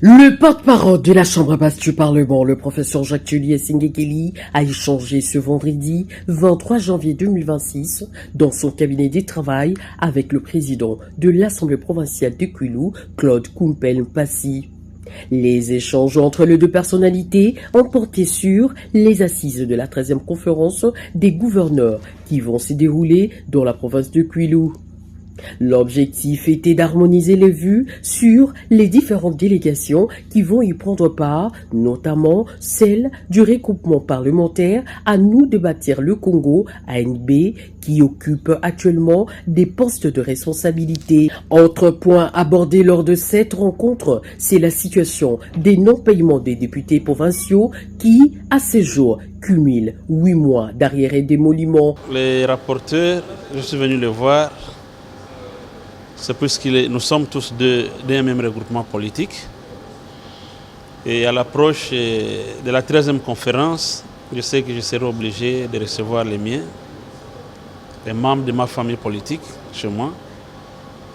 Le porte-parole de la Chambre basse du Parlement, le professeur Jacques-Tullier Sengekeli, a échangé ce vendredi 23 janvier 2026 dans son cabinet de travail avec le président de l'Assemblée provinciale de Kwilu, Claude Kumpel-Mpassi. Les échanges entre les deux personnalités ont porté sur les assises de la 13e conférence des gouverneurs qui vont se dérouler dans la province de Kwilu. L'objectif était d'harmoniser les vues sur les différentes délégations qui vont y prendre part, notamment celle du regroupement parlementaire à nous de bâtir le Congo, ANB, qui occupe actuellement des postes de responsabilité. Autre point abordé lors de cette rencontre, c'est la situation des non-paiements des députés provinciaux qui, à ce jour, cumulent 8 mois d'arriérés d'émoluments. Les rapporteurs, je suis venu les voir. C'est puisque nous sommes tous d'un même regroupement politique. Et à l'approche de la 13e conférence, je sais que je serai obligé de recevoir les miens, les membres de ma famille politique chez moi.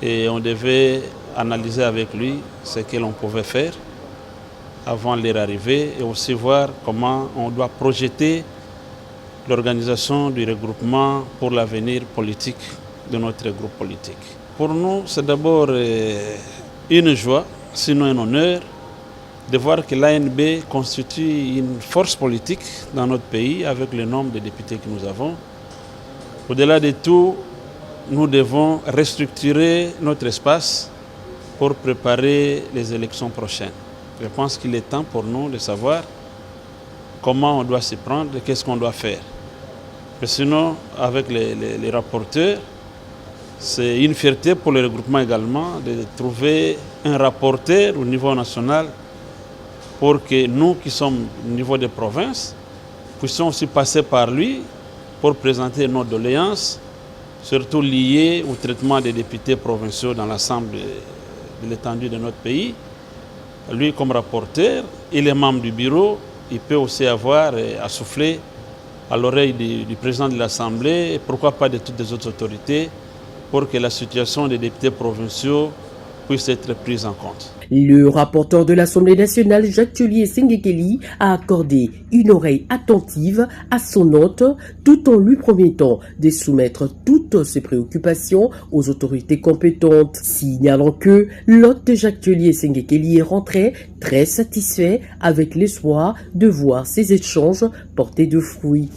Et on devait analyser avec lui ce que l'on pouvait faire avant leur arrivée et aussi voir comment on doit projeter l'organisation du regroupement pour l'avenir politique de notre groupe politique. Pour nous, c'est d'abord une joie, sinon un honneur, de voir que l'ANB constitue une force politique dans notre pays avec le nombre de députés que nous avons. Au-delà de tout, nous devons restructurer notre espace pour préparer les élections prochaines. Je pense qu'il est temps pour nous de savoir comment on doit s'y prendre et qu'est-ce qu'on doit faire. Et sinon, avec les rapporteurs, c'est une fierté pour le regroupement également de trouver un rapporteur au niveau national pour que nous qui sommes au niveau des provinces puissions aussi passer par lui pour présenter nos doléances, surtout liées au traitement des députés provinciaux dans l'ensemble de l'étendue de notre pays. Lui, comme rapporteur, il est membre du bureau, il peut aussi avoir à souffler à l'oreille du président de l'Assemblée et pourquoi pas de toutes les autres autorités pour que la situation des députés provinciaux puisse être prise en compte. Le rapporteur de l'Assemblée nationale, Jacques-Tullier Sengekeli, a accordé une oreille attentive à son hôte tout en lui promettant de soumettre toutes ses préoccupations aux autorités compétentes, signalant que l'hôte de Jacques-Tullier Sengekeli est rentré très satisfait avec l'espoir de voir ces échanges porter de fruits.